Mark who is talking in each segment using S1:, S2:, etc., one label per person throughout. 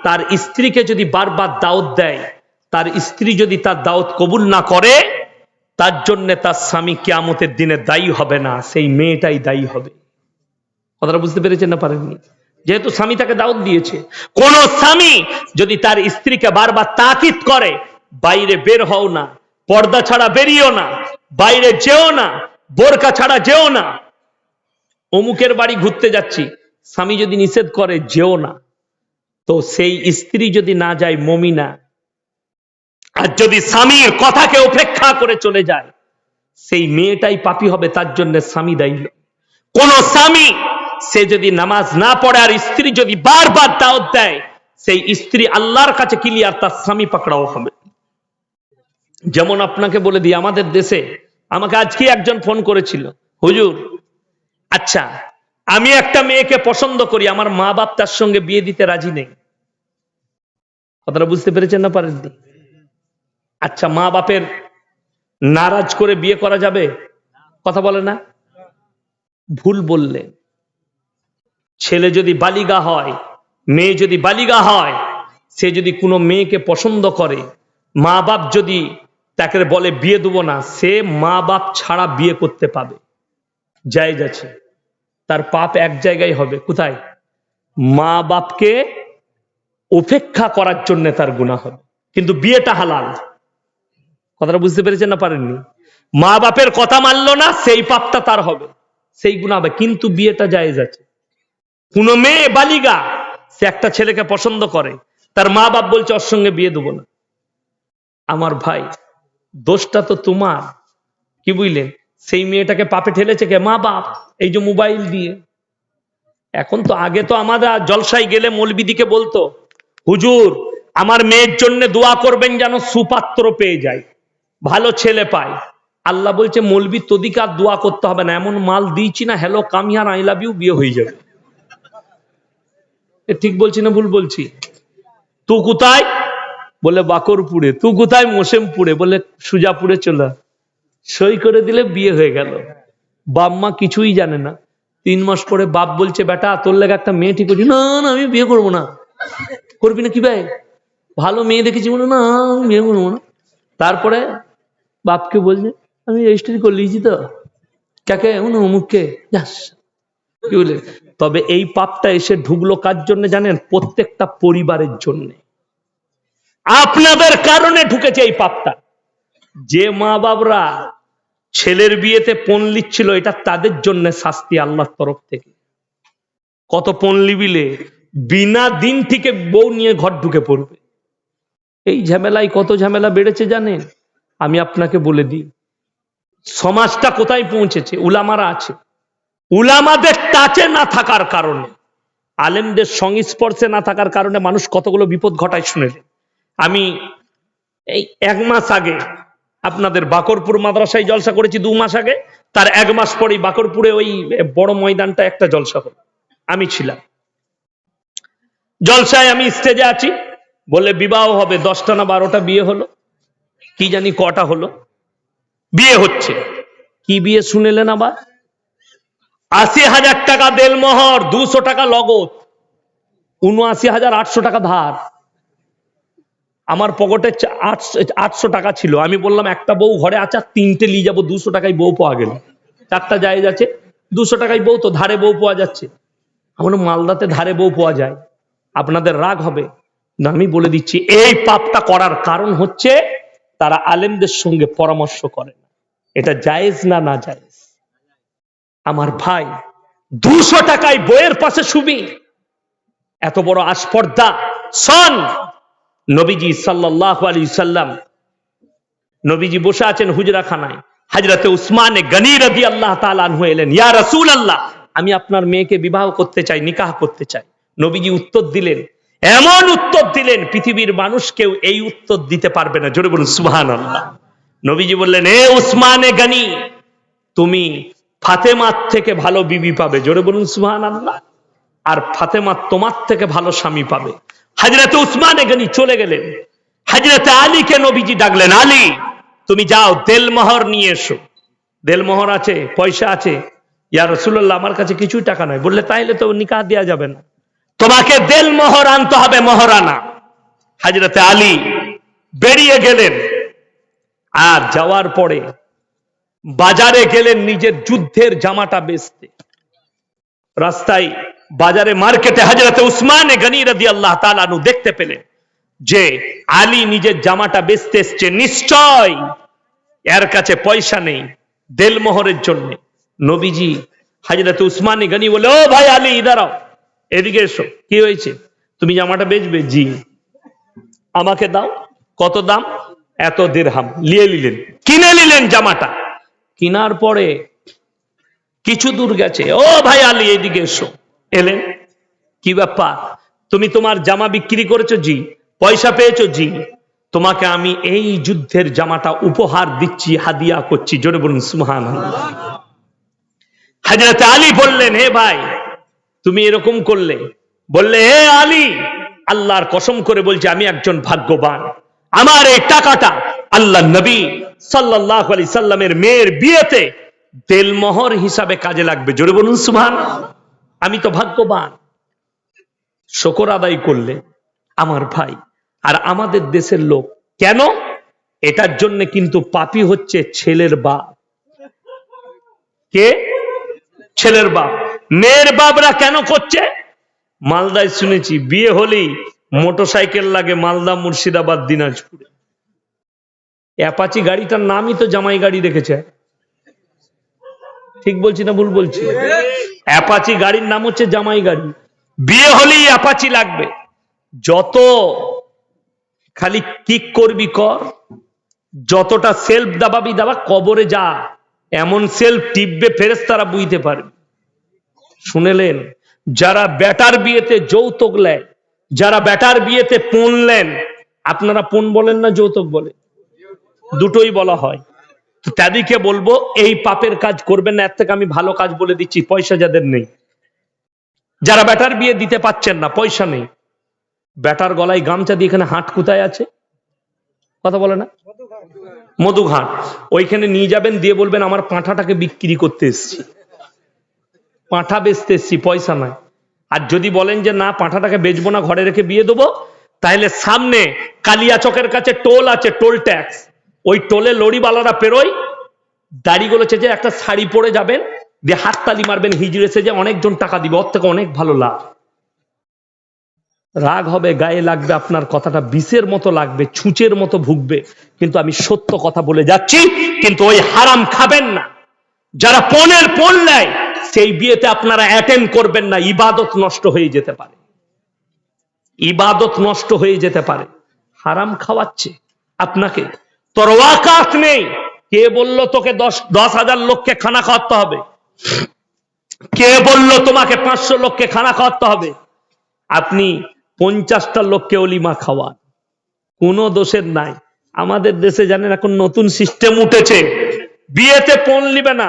S1: তার স্ত্রীকে যদি বারবার দাওয়াত দেয়, তার স্ত্রী যদি তার দাওয়াত কবুল না করে, তার জন্য তার স্বামী কিয়ামতের দিনে দায়ী হবে না, সেই মেয়েটাই দায়ী হবে। কথাটা বুঝতে পেরেছেন না পারেননি? যেহেতু স্বামী তাকে দাওয়াত দিয়েছে। কোন স্বামী যদি তার স্ত্রীকে বারবার তাকিদ করে, বাইরে বের হও না, পর্দা ছাড়া বেরিও না, বাইরে যেও না, বোরকা ছাড়া যেও না, অমুকের বাড়ি ঘুরতে যাচ্ছি, স্বামী যদি নিষেধ করে যেও না, তো সেই স্ত্রী যদি না যায় মুমিনা, আর যদি স্বামীর কথাকে উপেক্ষা করে চলে যায়, সেই মেয়েটাই পাপী হবে, তার জন্য স্বামী দায়ী। কোন স্বামী সে যদি নামাজ না পড়ে আর স্ত্রী যদি বারবার দাওয়াত দেয়, সেই স্ত্রী আল্লাহর কাছে ক্লিয়ার, তার স্বামী পাকড়াও হবে। যেমন আপনাকে বলে দিই, আমাদের দেশে আমাকে আজকে একজন ফোন করেছিল, হুজুর আচ্ছা আমি একটা মেয়েকে পছন্দ করি, আমার মা বাপ তার সঙ্গে বিয়ে দিতে রাজি নেই। কথাটা বুঝতে পেরেছেন না পারেননি? আচ্ছা মা বাপের নারাজ করে বিয়ে করা যাবে? কথা বলে না? ভুল বললেন। ছেলে যদি বালিগা হয়, মেয়ে যদি বালিগা হয়, সে যদি কোনো মেয়েকে পছন্দ করে, মা বাপ যদি তাকে বলে বিয়ে দেবো না, সে মা বাপ ছাড়া বিয়ে করতে পাবে, জায়েজ আছে। তার পাপ এক জায়গায় হবে, কোথায়? মা বাপকে উপেক্ষা করার জন্য তার গুনাহ হবে, কিন্তু বিয়েটা হালাল। কথাটা বুঝতে পেরেছেন না পারেননি? মা বাপের কথা মানলো না, সেই পাপটা তার হবে, সেই গুনাহ হবে, কিন্তু বিয়েটা জায়েজ আছে। কোন মেয়ে বালিগা সে একটা ছেলেকে পছন্দ করে, তার মা বাপ বলছে ওর সঙ্গে বিয়ে দেবো না, আমার ভাই দোষটা তো তোমার। কি বুঝলেন? সেই মেয়েটাকে পাপে ঠেলেছে কে? মা বাপ, এই যে মোবাইল দিয়ে। এখন তো আগে তো আমাদের জলসায় গেলে মৌলবিদিকে বলতো, হুজুর আমার মেয়ের জন্য দোয়া করবেন যেন সুপাত্র পেয়ে যায়, ভালো ছেলে পায়। আল্লাহ বলছে মৌলবি তোদিকে আর দোয়া করতে হবে না, এমন মাল দিয়েছি না, hello come here I love you, বিয়ে হয়ে যাবে। ঠিক বলছি না ভুল বলছি? তুই কোথায়? বলে বাকরপুরে। তুই কোথায়? মোসেমপুরে। বলে সুজাপুরে চলে, সই করে দিলে বিয়ে হয়ে গেল। বাপ মা কিছুই জানে না। 3 মাস পরে বাপ বলছে বেটা তোর লেগে একটা মেয়ে ঠিক করছি। না না আমি বিয়ে করবো না। করবি না কি ভাই? ভালো মেয়ে দেখেছি। বলে না আমি বিয়ে করবো না। তারপরে বাপকে বলছে আমি রেজিস্ট্রি করে লিয়েছি তো। কাকে? অমুককে। যাস কি বলে? তবে এই পাপটা এসে ঢুকলো কার জন্য জানেন? প্রত্যেকটা পরিবারের জন্য। আপনাদের কারণে ঢুকেছে এই পাপটা। যে মা বাবরা ছেলের বিয়েতে পণ লিচ্ছিল, এটা তাদের জন্য শাস্তি আল্লাহর তরফ থেকে। কত পণ লিবিলে বিনা দিন থেকে বউ নিয়ে ঘর ঢুকে পড়বে। এই ঝামেলায় কত ঝামেলা বেড়েছে জানেন? আমি আপনাকে বলে দিই, সমাজটা কোথায় পৌঁছেছে। উলামারা আছে, উলামাদের টাচে না থাকার কারণে, আলেমদের সংস্পর্শে না থাকার কারণে মানুষ কতগুলো বিপদ ঘটায় শুনেলেন। আমি এই 1 মাস আগে আপনাদের বাকরপুর মাদ্রাসায় জলসা করেছি, 2 মাস আগে, তার 1 মাস পরেই বাকরপুরে ওই বড় ময়দানটা একটা জলসা হলো, আমি ছিলাম। জলসায় আমি স্টেজে আছি, বলে বিবাহ হবে, 10টা না 12টা বিয়ে হলো, কি জানি কটা হলো, বিয়ে হচ্ছে। কি বিয়ে শুনেলেন আবার? 80,000 টাকা দেলমোহর, 200 টাকা লগত, 79,800 টাকা ধার। আমার পকেটে 800 টাকা ছিল। আমি বললাম একটা বউ ঘরে আছে, 3টে নিয়ে যাবো, 200 টাকায় বউ পাওয়া গেল। 4টা জায়েজ আছে, 200 টাকায় বউ, তো ধারে বউ পাওয়া যাচ্ছে। আমার মালদাতে ধারে বউ পাওয়া যায়। আপনাদের রাগ হবে না, আমি বলে দিচ্ছি, এই পাপটা করার কারণ হচ্ছে তারা আলেমদের সঙ্গে পরামর্শ করে না। এটা জায়েজ না না জায়েজ? আমার ভাই 200 টাকায় বইয়ের পাশে শুবি, এত বড় আস্পর্ধা। শোন, নবীজি সাল্লাল্লাহু আলাইহি সাল্লাম, নবীজি বসে আছেন হুজরাখানায়, হযরতে উসমান গনি রাদিয়াল্লাহু তাআলা আনহু এলেন, ইয়া রাসূলুল্লাহ আমি আপনার মেয়েকে বিবাহ করতে চাই, নিকাহ করতে চাই। নবীজি উত্তর দিলেন, এমন উত্তর দিলেন পৃথিবীর মানুষ কেউ এই উত্তর দিতে পারবে না। জোরে বলুন সুবহানাল্লাহ। নবীজি বললেন, এ উসমান গনি, তুমি ফাতেমার থেকে ভালো বিবি পাবে। জোরে বলুন সুবহানাল্লাহ। আর ফাতেমা তোমার থেকে ভালো স্বামী পাবে। হযরতে উসমান গনি চলে গেলেন। হযরতে আলীকে নবীজি ডাকলেন, আলী তুমি যাও দেলমোহর নিয়ে এসো। দেলমোহর আছে, পয়সা আছে? ইয়া রাসূলুল্লাহ আমার কাছে কিছুই টাকা নাই। বললে তাইলে তো নিকাহ দেয়া যাবে না। তোমাকে দেল মোহর আনতে হবে, মহারানা। হযরতে আলী বেরিয়ে গেলেন, আর যাওয়ার পরে বাজারে গেলেন নিজের যুদ্ধের জামাটা বেচতে। রাস্তায় বাজারে মার্কেটে হযরতে উসমানে গনি রাদিয়াল্লাহু তাআলা আনহু দেখতে পেলেন যে আলী নিজের জামাটা বেচতে এসছে, নিশ্চয় এর কাছে পয়সা নেই দেলমোহরের জন্য। নবীজি হযরতে উসমানে গনি বলে, ও ভাই আলী, ইধার আও, এদিকে এসো। কি হয়েছে? তুমি জামাটা বেচবে? জি। আমাকে দাও। কত দাম? এত দিরহাম। নিয়ে নিলেন, কিনে নিলেন জামাটা। কেনার পরে কিছু দূর গেছে, ও ভাই আলী, এদিকে এসো। এলেন। কি ব্যাপার? তুমি তোমার জামা বিক্রি করেছো? জি। পয়সা পেয়েছো? জি। তোমাকে আমি এই যুদ্ধের জামাটা উপহার দিচ্ছি, হাদিয়া করছি। জোরে বলুন সুবহানাল্লাহ। হযরত আলী বললেন, হে ভাই, তুমি এরকম করলে? বললে, হে আলী, আল্লাহর কসম করে বলছি আমি একজন ভাগ্যবান। আমার এই টাকাটা আল্লাহ নবী সাল্লাল্লাহু আলাইহি সাল্লামের মেয়ের বিয়েতে দেলমোহর হিসাবে কাজে লাগবে। জোরে বলুন সুবহানাল্লাহ। আমি তো ভাগ্যবান। শুকর আদায় করলে আমার ভাই। আর আমাদের দেশের লোক কেন? এটার জন্য কিন্তু পাপী হচ্ছে ছেলের বাপ। কে? ছেলের বাপ। মেয়ের বাপরা কেন করছে? মালদায় শুনেছি বিয়ে হলেই মোটরসাইকেল লাগে মালদা, মুর্শিদাবাদ, দিনাজপুরে। অ্যাপাচি গাড়িটার নামই তো জামাই গাড়ি রেখেছে। ঠিক বলছি না ভুল বলছি? অ্যাপাচি গাড়ির নাম হচ্ছে জামাই গাড়ি। বিয়ে হলেই অ্যাপাচি লাগবে। যত খালি কিক করবি কর, যতটা সেলফ দাবাবি দাবা, কবরে যা এমন সেলফ টিপবে ফেরেশতারা বুঝতে পারবে। শুনেলেন? যারা বেটার বিয়েতে যৌতুক নেয়, যারা বেটার বিয়েতে পণ নেন, আপনারা পণ বলেন না যৌতুক বলে? দুটোই বলা হয়। তো তাদেরকে বলবো এই পাপের কাজ করবেন না। এর থেকে আমি ভালো কাজ বলে দিচ্ছি, পয়সা যাদের নেই, যারা বেটার বিয়ে দিতে পাচ্ছেন না, পয়সা নেই, বেটার গলায় গামছা দিয়ে এখানে হাট কোথায় আছে? কথা বলে না? মধুঘাট। ওইখানে নিয়ে যাবেন, দিয়ে বলবেন আমার পাঁঠাটাকে বিক্রি করতে এসছি, পাঁঠা বেচতে এসছি, পয়সা নাই। আর যদি বলেন যে না, পাঁঠাটাকে বেচবো না, ঘরে রেখে বিয়ে দেবো, তাহলে সামনে কালিয়াচকের কাছে টোল আছে, টোল ট্যাক্স। ওই টোলে লরিওয়ালারা পেরোয়, দাড়িগুলো চেঁচে একটা শাড়ি পরে যাবেন, দিয়ে হাততালি মারবেন, হিজড়ে সেজে, অনেকজন টাকা দিবে, ওর থেকে অনেক ভালো লাভ। রাগ হবে, গায়ে লাগবে, আপনার কথাটা বিষের মতো লাগবে, ছুঁচের মতো ভুগবে, কিন্তু আমি সত্য কথা বলে যাচ্ছি। কিন্তু ওই হারাম খাবেন না। যারা পণের পণ নেয়, সেই বিয়েতে আপনারা অ্যাটেন্ড করবেন না। ইবাদত নষ্ট হয়ে যেতে পারে, ইবাদত নষ্ট হয়ে যেতে পারে। হারাম খাওয়াচ্ছে আপনাকে, তোর ওয়াকাত নেই। কে বললো তোকে 10,000 লোককে খানা খাওয়াতে হবে? কে বললো তোমাকে 500 লোককে খানা খাওয়াতে হবে? আপনি 50টা লোককে অলিমা খাওয়ান, কোনো দোষের নাই। আমাদের দেশে জানেন এখন নতুন সিস্টেম উঠেছে, বিয়েতে পণ নিবে না।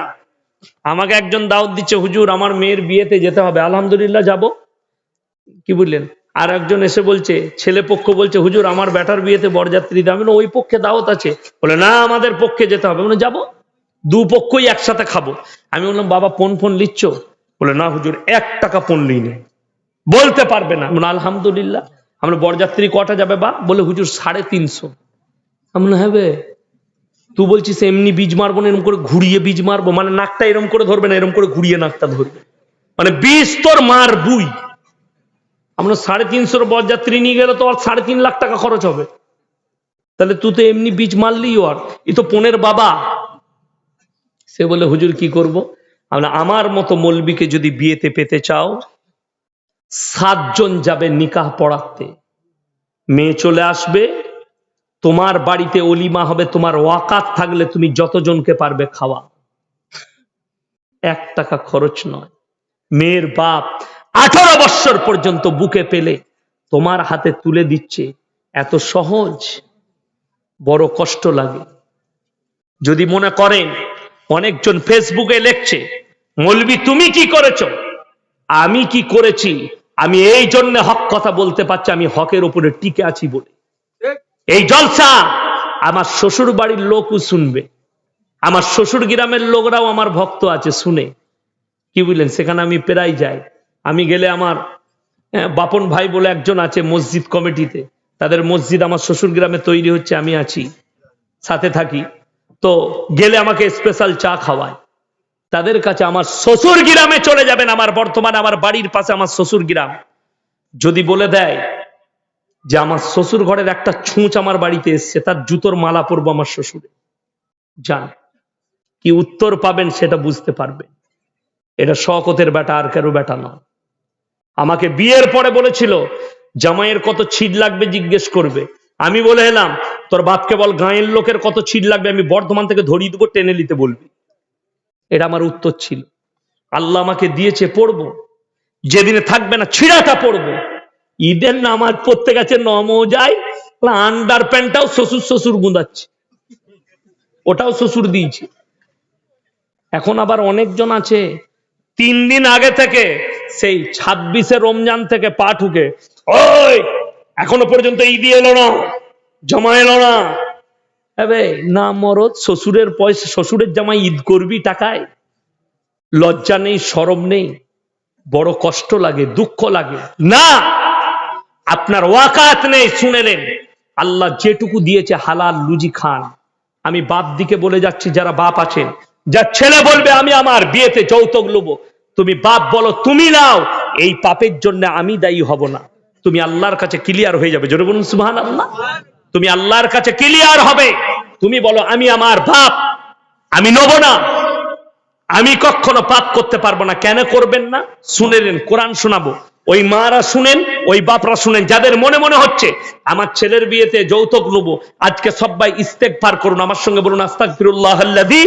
S1: আমাকে একজন দাওয়াত দিচ্ছে, হুজুর আমার মেয়ের বিয়েতে যেতে হবে। আলহামদুলিল্লাহ যাব। কি বললেন? আর একজন এসে বলছে, ছেলে পক্ষ বলছে, হুজুর আমার বেটার বিয়েতে বরযাত্রী দাও। ওই পক্ষে দাওয়াত আছে। বলে না, আমাদের পক্ষে যেতে হবে। মানে যাবো, দুপক্ষই একসাথে খাবো। আমি বললাম, বাবা পণ লিচ্ছ? বলে না হুজুর, 1 টাকা পণ লিই না। বলতে পারবে না। আলহামদুলিল্লাহ। আমরা বরযাত্রী কটা যাবে? বা বলে হুজুর 350। আমরা হবে, তুই বলছিস এমনি বীজ মারবো না, এরকম করে ঘুরিয়ে বীজ মারবো? মানে নাকটা এরকম করে ধরবে না, এরকম করে ঘুরিয়ে নাকটা ধরবে, মানে বীজ তোর মার বুই। আমরা 350 বরযাত্রী নিয়ে গেলে তো আর 3.5 লাখ টাকা খরচ হবে। তাহলে তুই তো এমনি বীজ মারলি, আর এ তো পনের বাবা। সে বলে হুজুর কি করব? আমার মতো মৌলবীকে যদি বিয়েতে পেতে চাও, 7 জন যাবে নিকাহ পড়াতে, মেয়ে চলে আসবে, তোমার বাড়িতে অলিমা হবে, তোমার ওয়াকাত থাকলে তুমি যতজনকে পারবে খাওয়া, 1 টাকা খরচ নয়। মেয়ের বাপ 18 বৎসর পর্যন্ত বুকে পেলে তোমার হাতে তুলে দিচ্ছে, এত সহজ? বড় কষ্ট লাগে। যদি মনে করেন, অনেকজন ফেসবুকে লিখছে, মৌলবী তুমি কি করেছো? আমি কি করেছি? আমি এই জন্য হক কথা বলতে পারছি, আমি হকের উপরে টিকে আছি বলে। এই জলসা আমার শ্বশুর বাড়ির লোকও শুনবে, আমার শ্বশুর গ্রামের লোকরাও আমার ভক্ত আছে, শুনে। কি বুঝলেন? সেখানে আমি প্রায় যাই। আমি গেলে আমার বাপন ভাই বলে একজন আছে মসজিদ কমিটিতে, তাদের মসজিদ আমার শ্বশুর গ্রামে তৈরি হচ্ছে, আমি আছি সাথে থাকি, তো গেলে আমাকে স্পেশাল চা খাওয়ায়। তাদের কাছে আমার শ্বশুর গ্রামে চলে যাবেন, আমার বর্তমানে আমার বাড়ির পাশে আমার শ্বশুর গ্রাম, যদি বলে দেয় যে আমার শ্বশুর ঘরের একটা ছুঁচ আমার বাড়িতে এসছে, তার জুতোর মালা পরবো আমার শ্বশুরে, জান কি উত্তর পাবেন সেটা বুঝতে পারবেন। এটা শওকতের বেটা, আর কারো বেটা নয়। আমাকে বিয়ের পরে বলেছিল জামাইয়ের কত ছিট লাগবে জিজ্ঞেস করবে, আমি বলে এলাম তোর বাপকে বল গাঁয়ের লোকের কত ছিট লাগবে আমি বর্ধমান থেকে ধরিয়ে দেবো, টেনে নিতে বলবি। এটা আমার উত্তর ছিল। আল্লাহ আমাকে দিয়েছে পড়বো, যেদিনে থাকবে না ছিঁড়াটা পড়বো। ঈদের নামাজ পড়তে গেছে নমজায়, আন্ডার প্যান্টটাও শ্বশুর শ্বশুর গুঁদাচ্ছে, ওটাও শ্বশুর দিয়েছে। এখন আবার অনেকজন আছে 3 দিন আগে থেকে, সেই 26শে রমজান থেকে পা ঠুকে, ওই এখনো পর্যন্ত ঈদ এলো না, জমা এলো না। না মরদ, শ্বশুরের পয়সা, শ্বশুরের জামাই ঈদ করবি টাকায়? লজ্জা নেই, শরম নেই? বড় কষ্ট লাগে, দুঃখ লাগে না? আপনার ওয়াকাত নেই। শুনেলেন, আল্লাহ যেটুকু দিয়েছে হালাল রুজি খান। আমি বাপ দিকে বলে যাচ্ছি, যারা বাপ আছেন, যার ছেলে বলবে আমি আমার বিয়েতে যৌতুক নেব, তুমি বাপ বলো তুমি নাও, এই পাপের জন্য আমি দায়ী হব না। তুমি আল্লাহর কাছে ক্লিয়ার হয়ে যাবে, জোরে বলুন সুবহানাল্লাহ। তুমি আল্লাহর কাছে ক্লিয়ার হবে, তুমি বলো আমি আমার বাপ আমি নেব না, আমি কখনো পাপ করতে পারবো না। কেন করবেন না? শুনেলেন, কোরআন শোনাবো, ওই মারা শুনেন, ওই বাপরা শুনেন, যাদের মনে মনে হচ্ছে আমার ছেলের বিয়েতে যৌতুক নেবো, আজকে সবাই ইস্তেগফার করুন, আমার সঙ্গে বলুন আস্তাগফিরুল্লাহাল্লাযী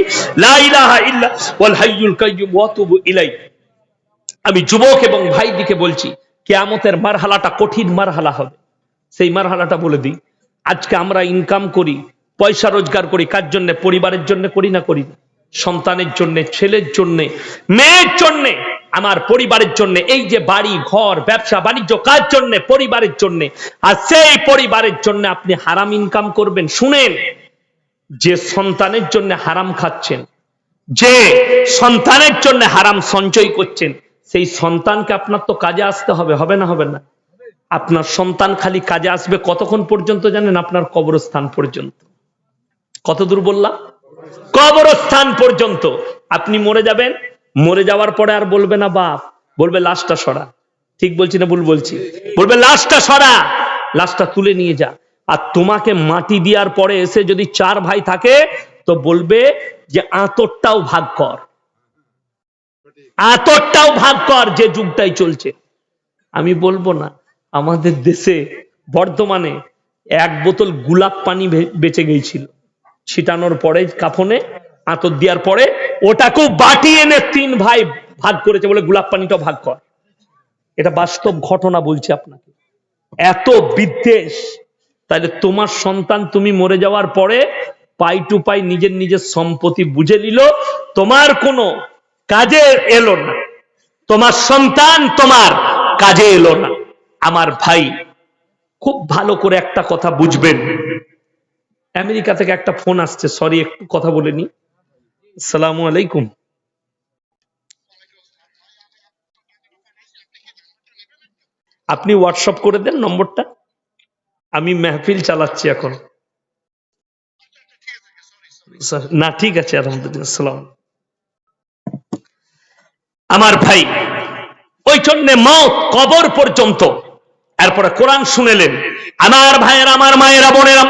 S1: লা ইলাহা ইল্লা ওয়াল হাইয়ুল কাইয়্যুম ওয়া আতুবু ইলাইহি। আমি যুবক এবং ভাইদিকে বলছি, কিয়ামতের মারহালাটা কঠিন মারহালা হবে। সেই মারহালাটা বলে দিই, আজকে আমরা ইনকাম করি, পয়সা রোজগার করি, কার জন্য? পরিবারের জন্য করি না করি না? সন্তানের জন্য, ছেলের জন্য, মেয়ের জন্য, আমার পরিবারের জন্য। এই যে বাড়ি ঘর ব্যবসা বাণিজ্য, কার জন্য? পরিবারের জন্য। আর সেই পরিবারের জন্য আপনি হারাম ইনকাম করবেন। শুনেন, যে সন্তানের জন্য হারাম খাচ্ছেন, যে সন্তানের জন্য হারাম সঞ্চয় করছেন, সেই সন্তানকে আপনার তো কাজে আসতে হবে, হবে না? হবে না? আপনার সন্তান খালি কাজে আসবে কতক্ষণ পর্যন্ত জানেন? আপনার কবরস্থান পর্যন্ত। কত দূর বললাম? কবরস্থান পর্যন্ত। আপনি মরে যাবেন, মরে যাওয়ার পরে আর বলবে না বাপ, বলবে লাশটা সরা। ঠিক বলছি না ভুল বলছি? বলবে লাশটা সরা, লাশটা তুলে নিয়ে যা। আর তোমাকে মাটি দেওয়ার পরে এসে যদি 4 ভাই থাকে, তো বলবে যে আতরটাও ভাগ কর, আতরটাও ভাগ কর। যে যুগটাই চলছে, আমি বলবো না, আমাদের দেশে বর্ধমানে 1 বোতল গোলাপ পানি বেঁচে গিয়েছিল, ছিটানোর পরে কাফনে আতর দেওয়ার পরে ওটাকেও বাটি এনে 3 ভাই ভাগ করেছে, বলে গোলাপ পানিটাও ভাগ কর। এটা বাস্তব ঘটনা বলছি আপনাকে। এত বিদ্বেষ। তাহলে তোমার সন্তান তুমি মরে যাওয়ার পরে পাই টু পাই নিজের নিজের সম্পত্তি বুঝে নিল, তোমার কোনো কাজে এলো না, তোমার সন্তান তোমার কাজে এলো না। আমার ভাই, খুব ভালো করে একটা কথা বুঝবেন। আমেরিকা থেকে একটা ফোন আসছে, সরি একটু কথা বলে নি। আসসালামু আলাইকুম। আপনি হোয়াটসঅ্যাপ করে দেন নম্বরটা, আমি মেহফিল চালাচ্ছি এখন। না ঠিক আছে, আলহামদুলিল্লাহ। সালাম। আমার ভাই, ওই জন্য মওত কবর পর্যন্ত। এরপরে কোরআন শুনেলেন, আমার ভাইয়েরা, আমার মায়েরা, বোনেরা,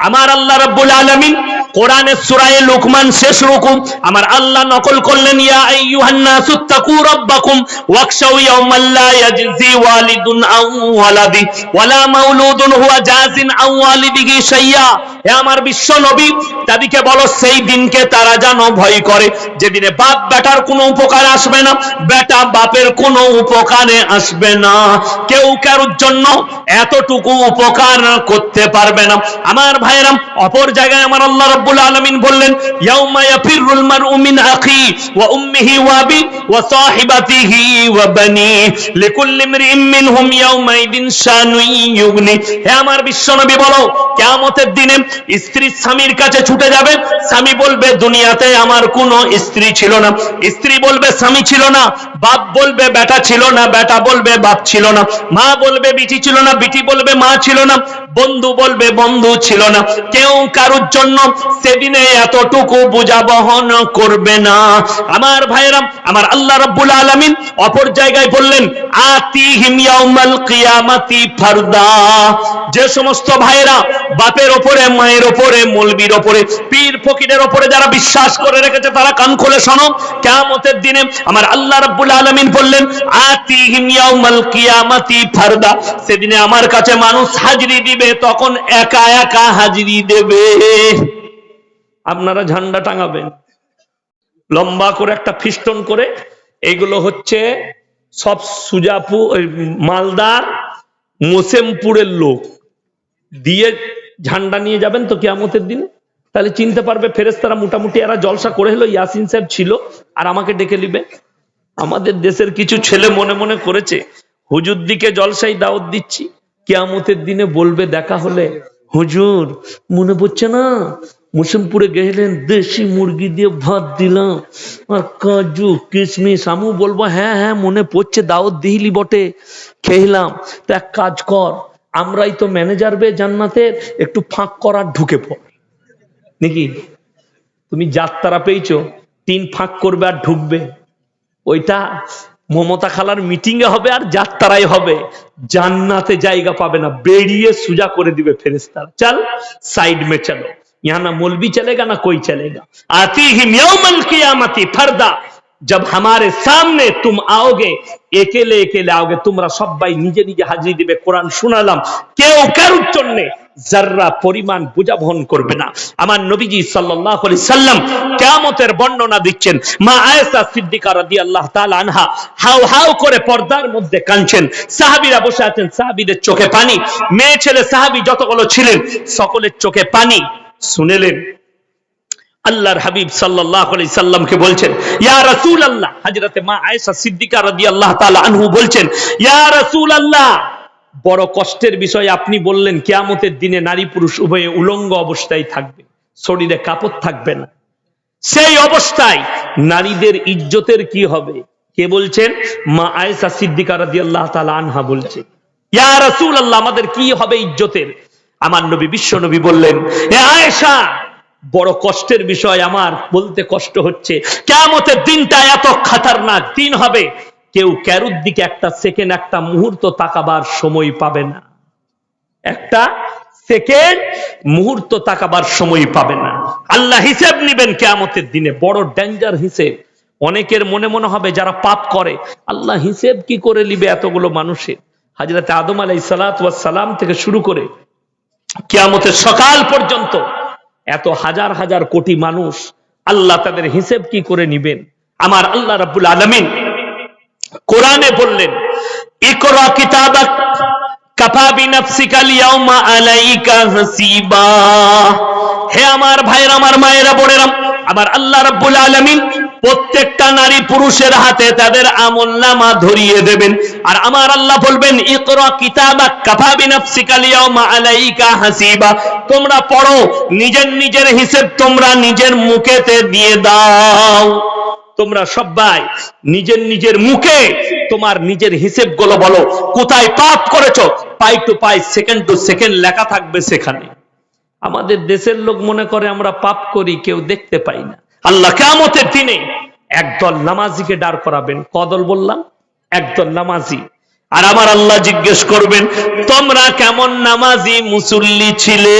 S1: আমার আল্লাহ রাব্বুল আলামিন কোরআনের সূরা লুকমান শেষ রুকু আমার আল্লাহ নকল করলেন, ইয়া আইয়ুহান নাসু তাকু রাব্বাকুম ওয়াখশাউ ইয়াওমান লা ইয়াজজি ওয়ালিদুন আন ওয়ালাদি ওয়ালা মাউলুদুন হুয়া জাযিন আন ওয়ালিদিহি শাইয়া। হে আমার বিশ্ব নবী, তাদেরকে বলো সেই দিনকে তারা যেন ভয় করে, যেদিনে বাপ বেটার কোনো উপকার আসবে না, বেটা বাপের কোনো উপকারে আসবে না, কেউ কারোর জন্য এতটুকু উপকার করতে পারবে না। আমার ভাইরা, অপর জায়গায় আমার আল্লাহ রাব্বুল আলামিন বললেন, ইয়াউমা ইয়াফিরুল মারউ মিন আখি ওয়া উম্মিহি ওয়া আবি ওয়া সাহিবাতিহি ওয়া বানি লিকুল্লি ইমরিইম মিনহুম ইয়াউমাইদিন শানুন ইউগনি। হে আমার বিশ্বনবী, বলো কিয়ামতের দিনে স্ত্রী স্বামীর কাছে ছুটে যাবে, স্বামী বলবে দুনিয়াতে আমার কোনো স্ত্রী ছিল না, স্ত্রী বলবে স্বামী ছিল না, বাপ বলবে বেটা ছিল না, বেটা বলবে বাপ ছিল না, মা বলবে বিটি ছিল না, বিটি বলবে মা ছিল না, বন্ধু বলবে বন্ধু ছিল না। কেউ কারোর জন্য সেদিনে এতটুকু বোঝা বহন করবে না। আমার ভাইরা, আমার আল্লাহ রাব্বুল আলামিন অপর জায়গায় বললেন আতিহিম ইয়াউমাল কিয়ামাতি ফারদা। যে সমস্ত ভাইরা বাপের ওপরে, মায়ের ওপরে, মৌলবীর ওপরে, পীর ফকিরের ওপরে যারা বিশ্বাস করে রেখেছে তারা কান খুলে শোনো, কিয়ামতের দিনে আমার আল্লাহ রাব্বুল আলামিন বললেন আতিহিম ইয়াউমাল কিয়ামাতি ফারদা। সেদিনে আমার কাছে মানুষ হাজিরি দিবে, তখন একা একা হাজিরি দেবে। আপনারা ঝান্ডা টাঙাবেন লম্বা করে একটা ফিস্টন করে, এইগুলো হচ্ছে সব সুজাপুর, মালদার, মোসেমপুরের লোক দিয়ে ঝান্ডা নিয়ে যাবেন তো কিয়ামতের দিনে। তাহলে চিনতে পারবে ফেরেশতারা মোটামুটি এরা জলসা করে হলো, ইয়াসিন সাহেব ছিল আর আমাকে ডেকে নিবে। আমাদের দেশের কিছু ছেলে মনে মনে করেছে হুজুর দিকে জলসাই দাওয়াত দিচ্ছি, কিয়ামতের দিনে বলবে দেখা হলে, হুজুর মনে পড়ছে না মুসিমপুরে গেলেন, দেশি মুরগি দিয়ে ভাত দিলাম আর কাজু কিশমিশ। আমি বলবো হ্যাঁ হ্যাঁ মনে পড়ছে, দাওয়াত দিলি বটে, খেলাম। তো এক কাজ কর, আমরাই তো ম্যানেজার বে জান্নাতের, একটু ফাঁক করার ঢুকে পড় নাকি। তুমি যাত্রা পেয়েছো, 3 ফাঁক করবে আর ঢুকবে। ওইটা মমতা খালার মিটিং এ হবে আর যাত্রায় হবে, জান্নাতে জায়গা পাবে না, বেরিয়ে সুজা করে দিবে ফেরেশতারা। চল साइड में चलो, यहाँ ना मौलवी चलेगा ना कोई चलेगा। आतीहिम यौमल कियामती फरदा। जब हमारे सामने तुम आओगे, একেলে একেলে आओगे, তোমরা সবাই নিজে নিজে হাজিরি দিবে। কোরআন শোনালাম, কেউ কারোর জন্য যারা পরিমাণ বোঝা বহন করবে না। আমার নবীজি সাল্লাল্লাহু আলাইহি সাল্লাম কিয়ামতের বর্ণনা দিচ্ছেন। মা আয়েশা সিদ্দিকা রাদিয়াল্লাহু তাআলা আনহা হাউ হাউ করে পর্দার মধ্যে কাঁদছেন, সাহাবীরা বসে আছেন, সাহাবীদের চোখে পানি, মেয়ে ছেলে সাহাবী যতগুলো ছিলেন সকলের চোখে পানি। শুনেলেন আল্লাহর হাবিব সাল্লাল্লাহু আলাইহি সাল্লামকে বলছেন ইয়া রাসূলুল্লাহ, হযরতে মা আয়েশা সিদ্দিকা রাদিয়াল্লাহু তাআলা আনহু বলছেন ইয়া রাসূলুল্লাহ, বড় কষ্টের বিষয় আপনি বললেন কিয়ামতের দিনে নারী পুরুষ উভয়ে উলঙ্গ অবস্থায় থাকবে, শরীরে কাপড় থাকবে না। সেই অবস্থায় নারীদের ইজ্জতের কি হবে? কে বলছেন? মা আয়েশা সিদ্দিকা রাদিয়াল্লাহু তাআলা আনহা বলছেন ইয়া রাসূলুল্লাহ, আমাদের কি হবে ইজ্জতের? আমার নবী বিশ্ব নবী বললেন এ আয়েশা, বড় কষ্টের বিষয়, আমার বলতে কষ্ট হচ্ছে। কিয়ামতের দিনটা এত খতরনাক দিন হবে, কেউ কারোর দিকে একটা সেকেন্ড, একটা মুহূর্ত তাকাবার সময় পাবে না, একটা সেকেন্ড মুহূর্ত তাকাবার সময় পাবে না। আল্লাহ হিসাব নেবেন কিয়ামতের দিনে, বড় ডেঞ্জার হিসেব। অনেকের মনে মনে হবে যারা পাপ করে আল্লাহ হিসেব কি করে নিবে এতগুলো মানুষের। হযরত আদম আলাইহিস সালাতু ওয়াস সালাম থেকে শুরু করে কিয়ামতের সকাল পর্যন্ত এত হাজার হাজার কোটি মানুষ, আল্লাহ তাদের হিসেব কি করে নিবেন? আমার আল্লাহ রাব্বুল আলামিন কোরআনে বললেন ইকরা কিতাবাক কাফা বিনাফসিকা লিয়াউমা আলাইকা হাসিবা। হে আমার ভাইরা, আমার মায়েরা, বোনেরা, আমার আল্লাহ রাব্বুল আলামিন প্রত্যেকটা নারী পুরুষের হাতে তাদের আমলনামা ধরিয়ে দেবেন। আর আমার আল্লাহ বলবেন ইকরা কিতাবাক কাফা বিনাফসিকা লিয়াউমা আলাইকা হাসিবা, তোমরা পড়ো, নিজের নিজের হিসাব তোমরা নিজের মুখেতে দিয়ে দাও। তোমরা সবাই নিজের নিজের মুখে তোমার নিজের হিসেবগুলো বলো, কোথায় পাপ করেছো, পাই টু পাই, সেকেন্ড টু সেকেন্ড লেখা থাকবে সেখানে। আমাদের দেশের লোক মনে করে আমরা পাপ করি, কেউ দেখতে পাই না। আল্লাহ কিয়ামতের দিনে একদল নামাজিকে দাঁড় করাবেন। কদল বললাম? একদল নামাজি। আর আমার আল্লাহ জিজ্ঞেস করবেন তোমরা কেমন নামাজি মুসল্লি ছিলে?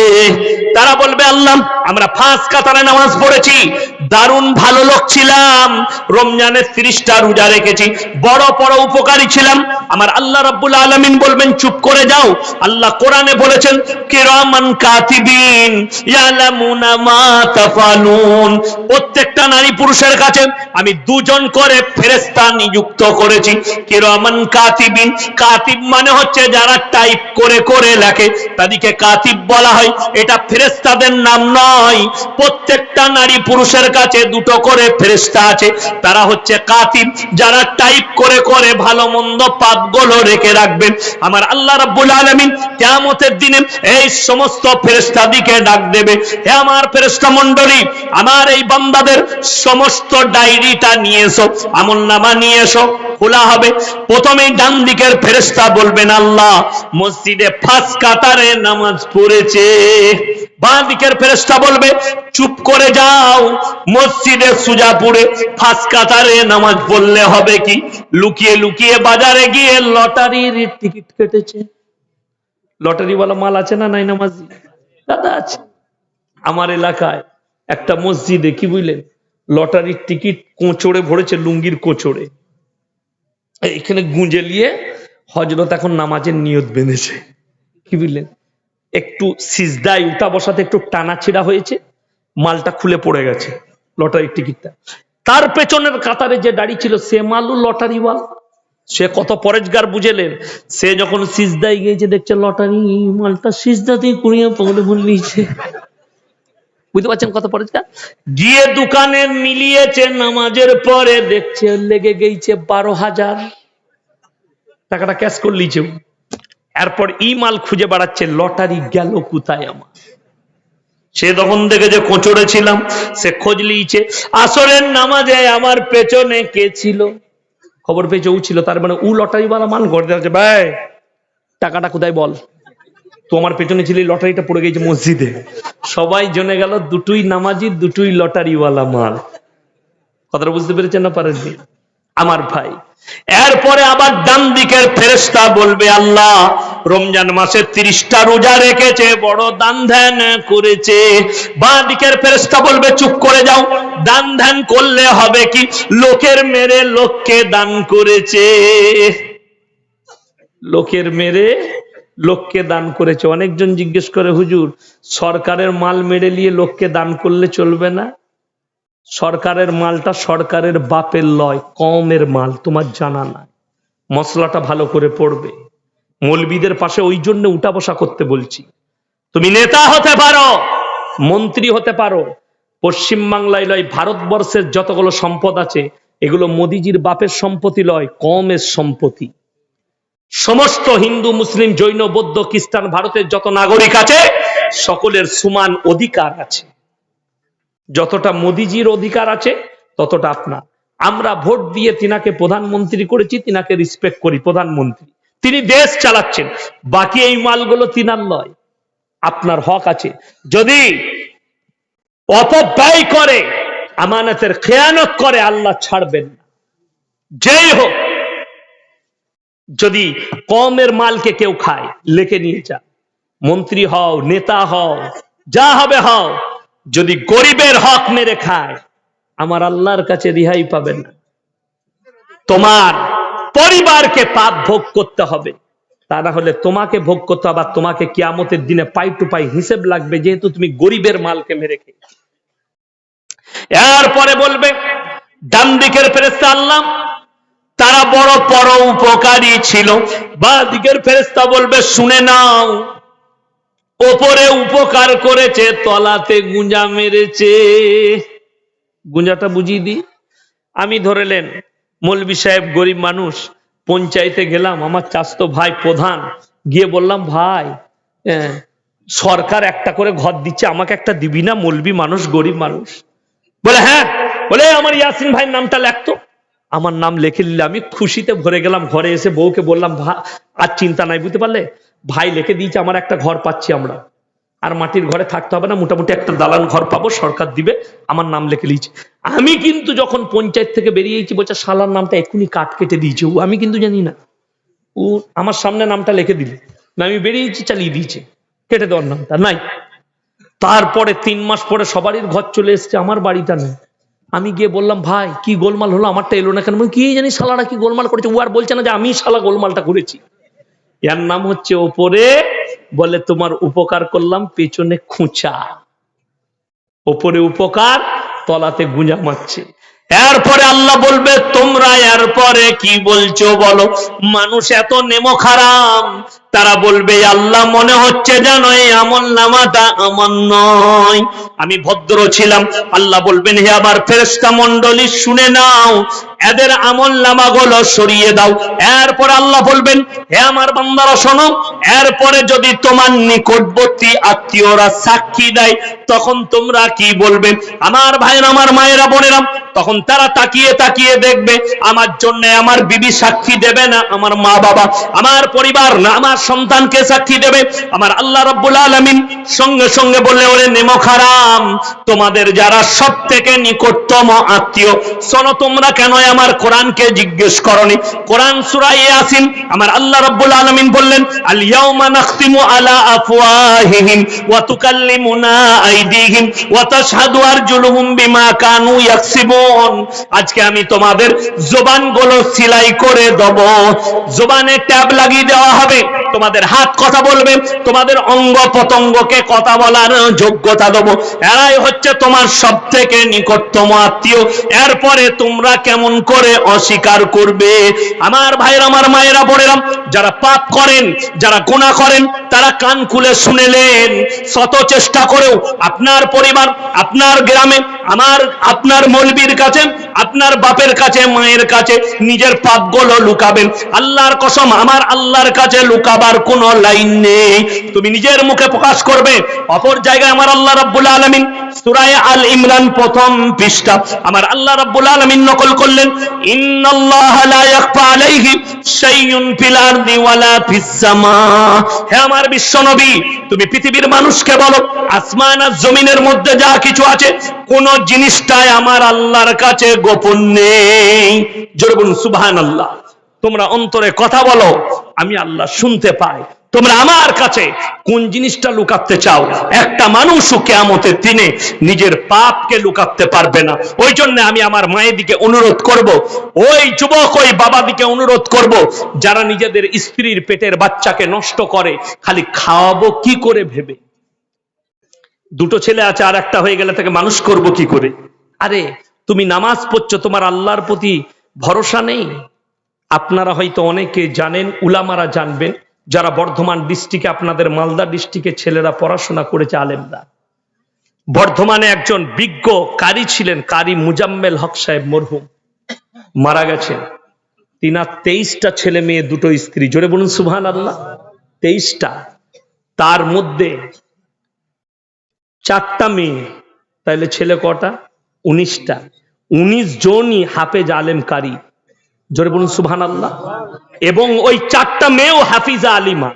S1: তারা বলবে আল্লাহ আমরা 5 কাতারে নামাজ পড়েছি, দারুণ ভালো লোক ছিলাম, রমজানের 30টা রোজা রেখেছি, বড় বড় উপকারী ছিলাম। আমার আল্লাহ রাব্বুল আলামিন বলবেন চুপ করে যাও। আল্লাহ কোরআনে বলেছেন কিরামান কাতিবিন ইয়ালামুনা মা তাফালুন, প্রত্যেকটা নারী পুরুষের কাছে আমি 2 জন করে ফেরেশতা নিযুক্ত করেছি। কিরামান কাতিবিন, কাতিব মানে হচ্ছে যারা টাইপ করে করে লেখে, তাদেরকে কাতিব বলা হয়। এটা ফেরেশতাদের নাম নয়, প্রত্যেকটা নারী পুরুষের কাছে দুটো করে ফেরেশতা আছে, তারা হচ্ছে কাতিব, যারা টাইপ করে করে ভালো মন্দ পাপগুলো রেখে রাখবেন। আমার আল্লাহ রাব্বুল আলামিন কিয়ামতের দিনে এই সমস্ত ফেরেশতাদিকে ডাক দেবে, হে আমার ফেরেশতা মণ্ডলী, আমার এই বান্দাদের সমস্ত ডায়েরিটা নিয়ে এসো, আমলনামা নিয়ে এসো। খোলা হবে। প্রথমেই ডান দিকের ফেরেশতা বলবেন, আল্লাহ মসজিদে 5 কাতারে নামাজ পড়েছে। বাঁ দিকের ফেরেশতা বলবে, চুপ করে যাও, মসজিদে সুজাপুরে 5 কাতারে নামাজ পড়লে হবে কি? লুকিয়ে লুকিয়ে বাজারে গিয়ে লটারির টিকিট কেটেছে। লটারিওয়ালা মাল আছে না নাই নামাজি? দাদা আছে। আমার এলাকায় একটা মসজিদে কি বুঝলেন, লটারির টিকিট কোঁচড়ে ভরেছে, লুঙ্গির কোঁচড়ে। এখানে গুঁজে নিয়ে হযরত এখন নামাজের নিয়ত বেঁধেছে। কি বুঝলেন, একটু সিজদায় উঠা বসাতে একটু টানা ছিড়া হয়েছে, মালটা খুলে পড়ে গেছে, লটারির টিকিটটা। তার পেছনের কাতারে যে দাঁড়িয়ে ছিল সে মালু লটারিওয়ালা, সে কত পরেজগার বুঝেলেন। সে যখন সিজদায় গিয়েছে দেখছে লটারি মালটা সিজদাতেই কুড়িয়ে পকড়ে ভুল নিয়েছে। বুঝতে পারছেন কত পরেজগার? গিয়ে দোকানে মিলিয়েছে, নামাজের পরে দেখছে লেগে গেছে 12,000 টাকাটা ক্যাশ করে লিয়েছে। এরপর ই মাল খুঁজে বেড়াচ্ছে, লটারি গেল কোথায় আমার। সে তখন দেখে যে কোঁচড়ে ছিলাম, সে খোঁজ লিয়েছে, আসরের নামাজে আমার পেছনে কে ছিল, খবর পেয়েছে ও ছিল। তার মানে ও লটারিওয়ালা মান করতে হচ্ছে, ভাই টাকাটা কোথায় বল, তোমার পেছনে ছিল, লটারিটা পড়ে গেছে মসজিদে। সবাই জেনে গেল দুটোই নামাজি, দুটোই লটারিওয়ালা মাল। কথাটা বুঝতে পেরেছেন না পারেননি আমার ভাই? এরপরে আবার ডান দিকের ফেরেশতা বলবে, আল্লাহ রমজান মাসে 30টা রোজা রেখেছে, বড় দান ধ্যান করেছে। বাঁ দিকের ফেরেশতা বলবে, চুপ করে যাও, দান ধ্যান করলে হবে কি? লোকের মেরে লোককে দান করেছে, লোকের মেরে লোককে দান করেছে। অনেকজন জিজ্ঞেস করে, হুজুর সরকারের মাল মেরে নিয়ে লোককে দান করলে চলবে না? সরকারের মালটা সরকারের বাপের লয়, কমের মাল, তোমার জানা নাই। মশলাটা ভালো করে পড়বে। মৌলবীদের পাশে ওই জন্য উঠা বসা করতে বলছি। তুমি নেতা হতে পারো, মন্ত্রী হতে পারো, পশ্চিম বাংলায় লয়, ভারতবর্ষের যতগুলো সম্পদ আছে এগুলো মোদিজির বাপের সম্পত্তি লয়, কমের সম্পত্তি। সমস্ত হিন্দু মুসলিম জৈন বৌদ্ধ খ্রিস্টান ভারতের যত নাগরিক আছে সকলের সমান অধিকার আছে। যতটা মোদিজির অধিকার আছে ততটা আপনার। আমরা ভোট দিয়ে তিনাকে প্রধানমন্ত্রী করেছি, তিনাকে রেসপেক্ট করি, প্রধানমন্ত্রী, তিনি দেশ চালাচ্ছেন। বাকি এই মালগুলো তিনার নয়, আপনার হক আছে। যদি অপব্যয় করে, আমানতের খেয়ানত করে, আল্লাহ ছাড়বেন না। যেই হোক, যদি কমের মালকে কেউ খায়, লেখে নিয়ে যা, মন্ত্রী হও, নেতা হও, যা হবে হও, যদি গরিবের হক মেরে খায়, আমার আল্লাহর কাছে রিহাই পাবেন না। তোমার পরিবারকে পাপ ভোগ করতে হবে, তা না হলে তোমাকে ভোগ করতে হবে। তোমাকে কিয়ামতের দিনে পাই টু পাই হিসেব লাগবে, যেহেতু তুমি গরিবের মালকে মেরে খেয়েছো। এরপরে বলবে ডান দিকের ফেরেশতা, আল্লাহ তারা বড় পরোপকারী ছিল। বাঁ দিকের ফেরেশতা বলবে, শুনে নাও, ওপরে উপকার করেছে, তলাতে গুঁজা মেরেছে। গুঁজাটা বুঝিয়ে দিই। আমি ধরেলেন মৌলভী সাহেব গরিব মানুষ, পঞ্চায়েতে গেলাম, আমার চাচতো ভাই প্রধান, গিয়ে বললাম, ভাই সরকার একটা করে ঘর দিচ্ছে, আমাকে একটা দিবি না? মৌলভী মানুষ, গরিব মানুষ। বলে হ্যাঁ। বলে আমার ইয়াসিন ভাইয়ের নামটা লেখতো। আমার নাম লিখে নিলে আমি খুশিতে ভরে গেলাম। ঘরে এসে বউকে বললাম, আর চিন্তা নাই, বুঝতে পারলে, ভাই লিখে দিয়েছে, আমার একটা ঘর পাচ্ছি, আমরা আর মাটির ঘরে থাকতে হবে না, মোটামুটি একটা দালান ঘর পাবো, সরকার দিবে, আমার নাম লিখে দিয়েছে। আমি কিন্তু যখন পঞ্চায়েত থেকে বেরিয়েছি, বলছে শালার নামটা এক্ষুনি কাট কেটে দিয়েছে, ও আমি কিন্তু জানি না, ও আমার সামনে নামটা লিখে দিলে, আমি বেরিয়েছি, চালিয়ে দিয়েছে, কেটে দেওয়ার নামটা নাই। তারপরে 3 মাস পরে সবারই ঘর চলে এসছে, আমার বাড়িটা নেই। আমি গিয়ে বললাম, ভাই কি গোলমাল হলো, আমারটা এলো না কেন? কি জানি শালারা কি গোলমাল করেছে। ও আর বলছে না যে আমি শালা গোলমালটা করেছি। এর নাম হচ্ছে ওপরে বলে তোমার উপকার করলাম, পেছনে খুঁচা। ওপরে উপকার, তলাতে গুঁজা মারছে। এরপরে আল্লাহ বলবে তোমরা এরপরে কি বলছো বলো। মানুষ এত নেমো খারাপ, তারা বলবে আল্লাহ মনে হচ্ছে যেন এই আমল নামাটা আমার নয়, আমি ভদ্র ছিলাম। আল্লাহ বলবেন হে আবার ফেরেশতা মণ্ডলী শুনে নাও, এদের আমল নামাগুলো সরিয়ে দাও। এরপর আল্লাহ বলবেন হে আমার বান্দারা শোনো, এরপরে যদি তোমার নিকটবর্তী আত্মীয়রা সাক্ষী দেয় তখন তোমরা কি বলবে। আমার ভাইরা, আমার মায়েরা, বোনেরা, তখন তারা তাকিয়ে তাকিয়ে দেখবে আমার জন্য আমার বিবি সাক্ষী দেবে না, আমার মা বাবা, আমার পরিবার না, আমার সন্তানকে সাক্ষী দেবে। আমার আল্লাহ রাব্বুল আলামিন সঙ্গে সঙ্গে বললে ওরে নেমো খারাম, তোমাদের যারা সবথেকে নিকটতম আত্মীয়, শোনো তোমরা কেন আমার কোরআনকে জিজ্ঞেস করনি। কোরআন সূরা ইয়াসিন আমার আল্লাহ রাব্বুল আলামিন বললেন আল ইয়াউমা নাখতিমু আলা আফওয়াহিহিম ওয়া তুকাল্লিমুনা আইদিহিম ওয়া তাশহাদু আরজুলুহুম বিমা কানু ইয়াকসিবুন। আজকে আমি তোমাদের জবানগুলো সিলাই করে দেব, জবানে ট্যাব লাগিয়ে দেওয়া হবে, তোমাদের হাত কথা বলবে, তোমাদের অঙ্গ প্রত্যঙ্গকে কথা বলার যোগ্যতা দেব। এরাই হচ্ছে তোমার সবথেকে নিকটতম আত্মীয়। এরপরে তোমরা কেমন করে অস্বীকার করবে। আমার ভাইরা, আমার মায়েরা, বোনেরা, যারা পাপ করেন, যারা গুনাহ করেন, তারা কান খুলে শুনেলেন। শত চেষ্টা করেও আপনার পরিবার, আপনার গ্রামে, আপনার মৌলবীর কাছে, আপনার বাপের কাছে, মায়ের কাছে নিজের পাপগুলো লুকাবেন। আল্লাহর কসম, আমার আল্লাহর কাছে লুকাবার কোনো লাইন নেই। তুমি নিজের মুখে প্রকাশ করবে। অপর জায়গায় আমার আল্লাহ রাব্বুল আলামিন সূরা আল ইমরান প্রথম পৃষ্ঠা আমার আল্লাহ রাব্বুল আলামিন নকল করলেন ইন্নাল্লাহা লা ইয়াখফা আলাইহি শাইউন ফিল আরদি ওয়ালা ফিস সামা। হে আমার বিশ্ব নবী, তুমি পৃথিবীর মানুষকে বলো আসমান আর জমিনের মধ্যে যা কিছু আছে কোন জিনিসটাই আমার আল্লাহর কাছে গোপন নেই। জোরে বলুন সুবহানাল্লাহ। তোমরা অন্তরে কথা বলো, আমি আল্লাহ শুনতে পাই। তোমরা আমার কাছে কোন জিনিসটা লুকাতে চাও? একটা মানুষও কিয়ামতের দিনে নিজের পাপকে লুকাতে পারবে না। ওই জন্য আমি আমার মায়ের দিকে অনুরোধ করব, ওই যুবক, ওই বাবা দিকে অনুরোধ করব, যারা নিজেদের স্ত্রীর পেটের বাচ্চাকে নষ্ট করে খালি খাওয়াবো কি করে ভেবে। দুটো ছেলে আছে, আর একটা হয়ে গেলে তাকে মানুষ করব কি করে। আরে তুমি নামাজ পড়ছো, তোমার আল্লাহর প্রতি ভরসা নেই? আপনারা হয়তো অনেকে জানেন, উলামারা জানবেন, যারা বর্ধমান ডিস্ট্রিক্টে, আপনাদের মালদা ডিস্ট্রিক্টের ছেলেরা পড়াশোনা করেছে, আলেমরা। বর্ধমানে একজন বিজ্ঞ কারি ছিলেন, কারি মুজাম্মেল হক সাহেব মরহুম, মারা গেছেন। তিনার 23টা ছেলে মেয়ে, দুটো স্ত্রী। জোরে বলুন সুবহানাল্লাহ। 23টা, তার মধ্যে 4টা মেয়ে, তাইলে ছেলে কটা? 19টা। 19 জনই হাফেজ আলেম কারি। জোরে বলুন সুবহানাল্লাহ। এবং ওই 4টা মেয়েও হাফিজা আলিমা।